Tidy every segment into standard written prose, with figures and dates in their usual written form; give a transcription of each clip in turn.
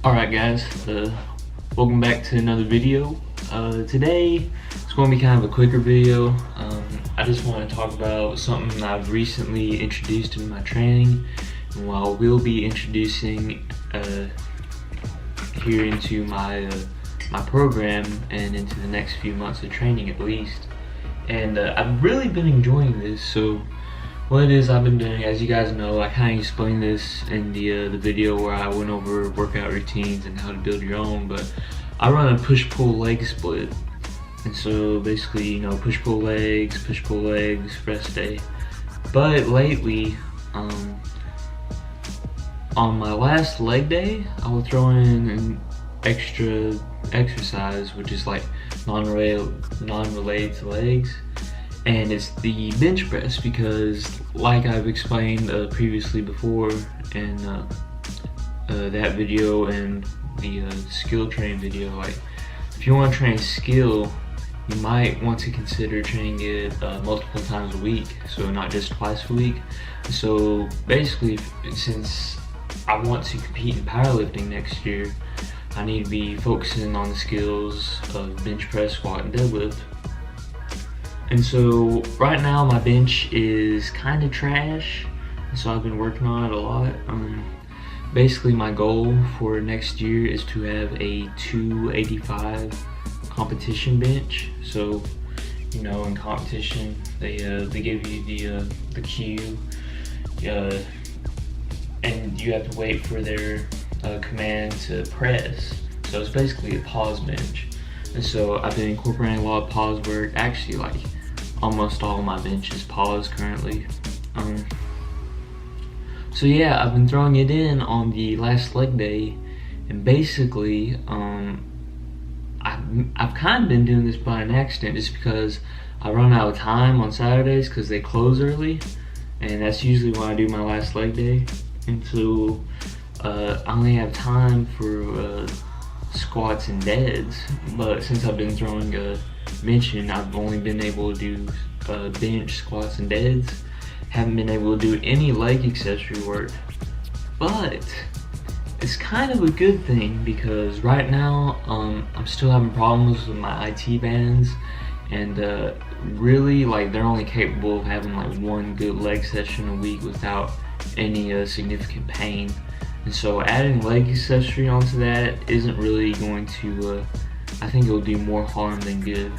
Alright guys, welcome back to another video. Today it's going to be kind of a quicker video. I just want to talk about something I've recently introduced in my training, and what we'll be introducing here into my program and into the next few months of training at least. And I've really been enjoying this. So what it is I've been doing, as you guys know, I kind of explained this in the video where I went over workout routines and how to build your own, but I run a push-pull leg split. And so basically, you know, push-pull legs, rest day. But lately, on my last leg day, I will throw in an extra exercise, which is like non-related to legs. And it's the bench press, because like I've explained previously before in that video and the skill training video, like if you want to train skill, you might want to consider training it multiple times a week, so not just twice a week. So basically, since I want to compete in powerlifting next year, I need to be focusing on the skills of bench press, squat, and deadlift. And so right now my bench is kind of trash, so I've been working on it a lot. Basically my goal for next year is to have a 285 competition bench. So, you know, in competition they give you the cue, and you have to wait for their command to press. So it's basically a pause bench. And so I've been incorporating a lot of pause work. Actually, like almost all of my bench is pause currently. So yeah, I've been throwing it in on the last leg day, and basically I've kind of been doing this by an accident, just because I run out of time on Saturdays because they close early, and that's usually when I do my last leg day. And so I only have time for squats and deads, but since I've been throwing benching, I've only been able to do bench, squats, and deads. Haven't been able to do any leg accessory work, but it's kind of a good thing, because right now I'm still having problems with my IT bands, and really, like, they're only capable of having like one good leg session a week without any significant pain. And so adding leg accessory onto that isn't really going to, I think it'll do more harm than good.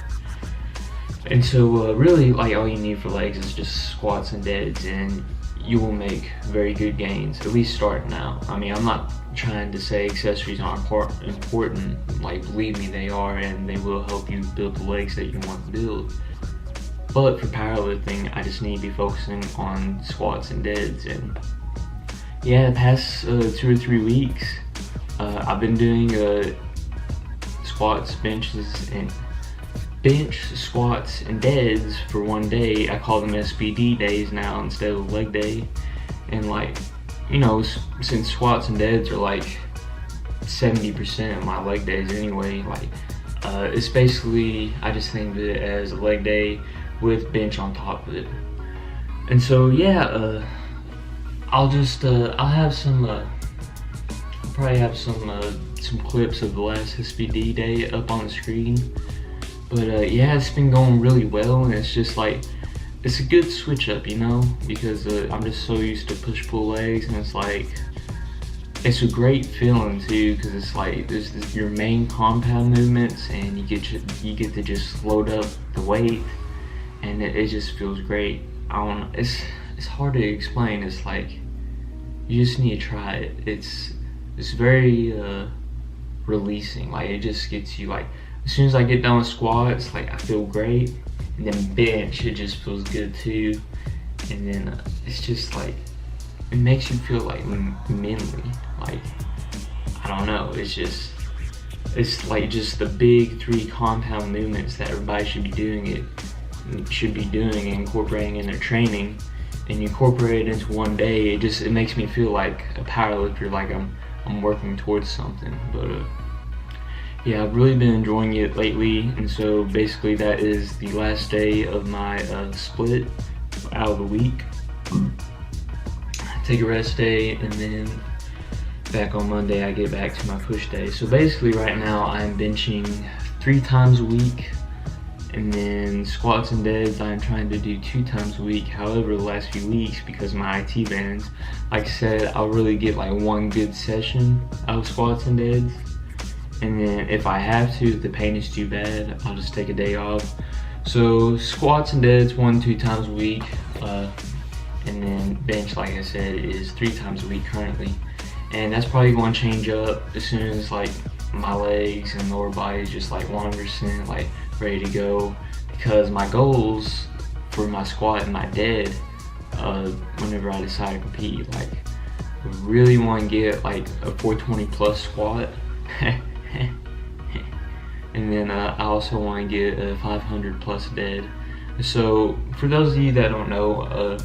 And so really, like, all you need for legs is just squats and deads, and you will make very good gains, at least starting now. I mean, I'm not trying to say accessories aren't important, like, believe me, they are, and they will help you build the legs that you want to build. But for powerlifting, I just need to be focusing on squats and deads. And yeah, the past 2 or 3 weeks, I've been doing squats, squats, and deads for one day. I call them SBD days now instead of leg day. And, like, you know, since squats and deads are like 70% of my leg days anyway, like it's basically, I just think of it as a leg day with bench on top of it. And so yeah, I'll have some I'll probably have some clips of the last SBD day up on the screen. But yeah, it's been going really well, and it's just like, it's a good switch up, you know, because I'm just so used to push-pull legs, and it's like, it's a great feeling too, because it's like there's your main compound movements, and you get to just load up the weight, and it just feels great. It's hard to explain. It's like, you just need to try it. It's very releasing. Like, it just gets you, like, as soon as I get done with squats, like, I feel great, and then bench, it just feels good too. And then it's just like, it makes you feel like mentally, like, I don't know, it's like just the big 3 compound movements that everybody should be doing and incorporating in their training, and you incorporate it into one day. It makes me feel like a powerlifter, like I'm working towards something. But yeah, I've really been enjoying it lately, and so basically that is the last day of my split out of the week. Take a rest day, and then back on Monday, I get back to my push day. So basically right now I'm benching 3 times a week, and then squats and deads I'm trying to do 2 times a week. However, the last few weeks, because of my IT bands, like I said, I'll really get like 1 good session of squats and deads. And then if I have to, if the pain is too bad, I'll just take a day off. So squats and deads 1-2 times a week, and then bench, like I said, is 3 times a week currently. And that's probably going to change up as soon as like my legs and lower body is just like 100% like ready to go, because my goals for my squat and my dead, whenever I decide to compete, like I really want to get like a 420 plus squat. And then I also want to get a 500 plus dead. So for those of you that don't know,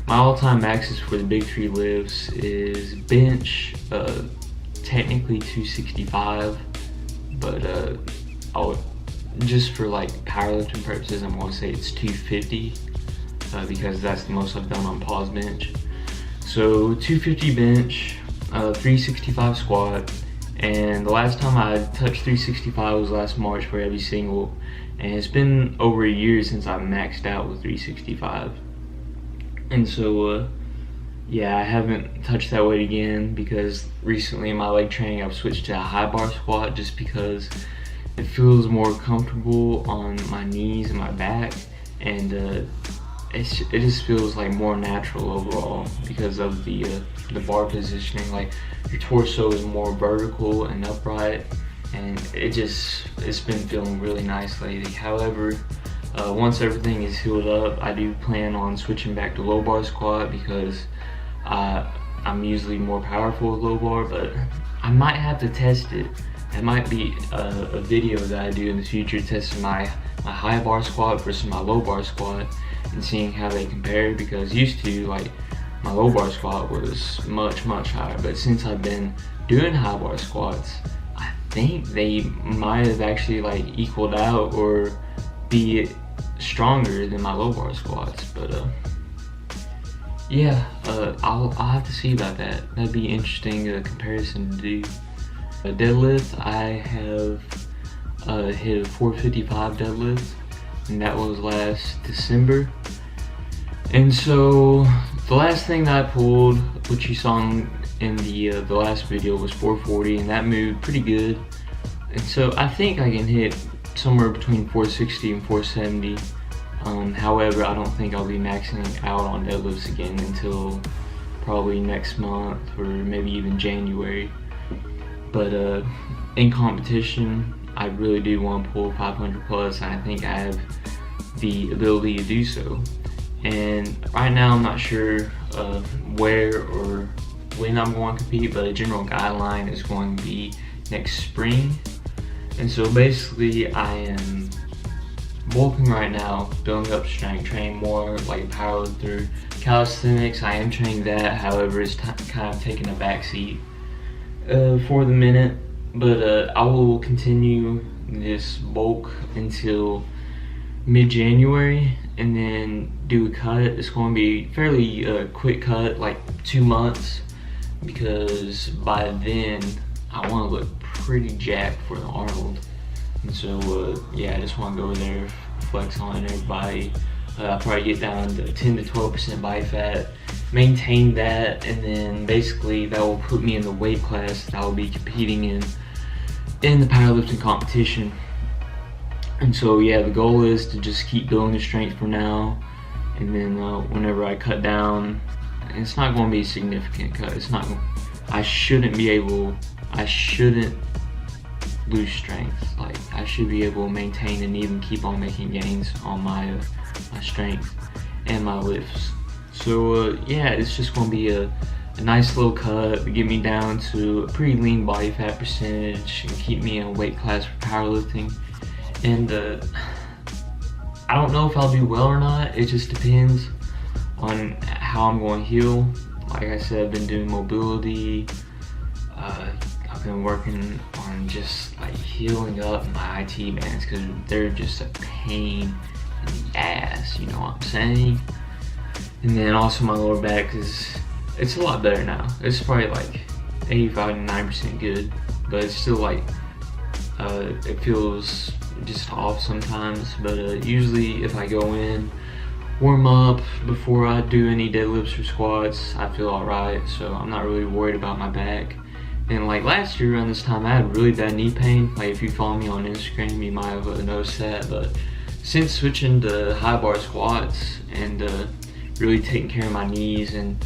my all-time maxes for the big 3 lifts is bench, technically 265, but just for like powerlifting purposes, I'm going to say it's 250, because that's the most I've done on pause bench. So 250 bench, 365 squat. And the last time I touched 365 was last March for every single, and it's been over a year since I maxed out with 365. And so yeah, I haven't touched that weight again, because recently in my leg training I've switched to a high bar squat just because it feels more comfortable on my knees and my back, and it just feels like more natural overall because of the bar positioning. Like your torso is more vertical and upright, and it's been feeling really nice lately. However, once everything is healed up, I do plan on switching back to low bar squat, because I'm usually more powerful with low bar, but I might have to test it. It might be a video that I do in the future, testing my high bar squat versus my low bar squat and seeing how they compare, because used to, like, my low bar squat was much higher, but since I've been doing high bar squats, I think they might have actually like equaled out or be stronger than my low bar squats. But yeah, I'll have to see about that. That'd be interesting comparison to do. A deadlift, I have hit a 455 deadlift, and that was last December. And so the last thing that I pulled, which you saw in the last video, was 440, and that moved pretty good. And so I think I can hit somewhere between 460 and 470. However, I don't think I'll be maxing out on deadlifts again until probably next month or maybe even January. But in competition, I really do want to pull 500 plus, and I think I have the ability to do so. And right now I'm not sure where or when I'm going to compete, but a general guideline is going to be next spring. And so basically I am bulking right now, building up strength, training more like a powerlifter. Calisthenics, I am training that, however it's kind of taking a backseat for the minute. But I will continue this bulk until mid-January, and then do a cut. It's going to be fairly quick cut, like 2 months, because by then I want to look pretty jacked for the Arnold. And so yeah, I just want to go there, flex on everybody. I'll probably get down to 10 to 12% body fat, maintain that, and then basically that will put me in the weight class that I'll be competing in the powerlifting competition. And so yeah, the goal is to just keep building the strength for now, and then whenever I cut down, it's not going to be a significant cut. It's not. I shouldn't lose strength. Like, I should be able to maintain and even keep on making gains on my strength and my lifts. So yeah, it's just going to be a nice little cut to get me down to a pretty lean body fat percentage and keep me in a weight class for powerlifting. And I don't know if I'll do well or not. It just depends on how I'm going to heal. Like I said, I've been doing mobility. I've been working on just like healing up my IT bands, because they're just a pain in the ass, you know what I'm saying? And then also my lower back it's a lot better now. It's probably like 85 to 90% good, but it's still like it feels just off sometimes. But usually if I go in, warm up before I do any deadlifts or squats, I feel alright, so I'm not really worried about my back. And like last year around this time, I had really bad knee pain. Like if you follow me on Instagram, you might have noticed that. But since switching to high bar squats and really taking care of my knees, and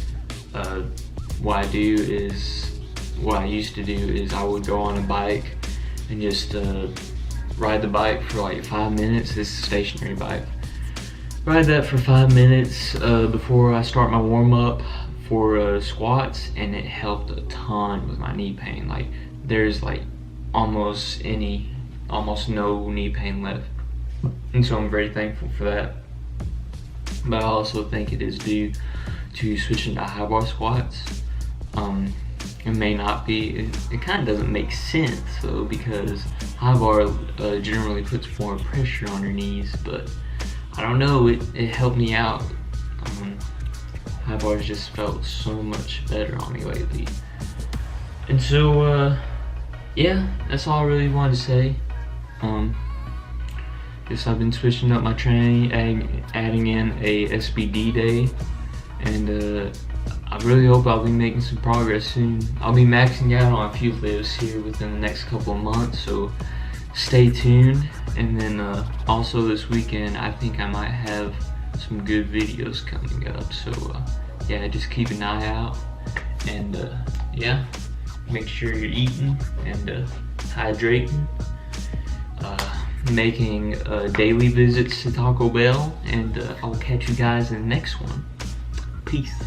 what I used to do is I would go on a bike and just ride the bike for like 5 minutes. This is a stationary bike. Ride that for 5 minutes before I start my warm up for squats, and it helped a ton with my knee pain. Like there's like almost no knee pain left, and so I'm very thankful for that. But I also think it is due to switching to high bar squats. It may not be, it kind of doesn't make sense though, because high bar generally puts more pressure on your knees, but I don't know, it helped me out. High bars just felt so much better on me lately. And so, yeah, that's all I really wanted to say. Guess I've been switching up my training, adding in a SBD day, and I really hope I'll be making some progress soon. I'll be maxing out on a few lifts here within the next couple of months, so stay tuned. And then also this weekend, I think I might have some good videos coming up, so yeah, just keep an eye out, and yeah, make sure you're eating and hydrating, making daily visits to Taco Bell, and I'll catch you guys in the next one. Peace.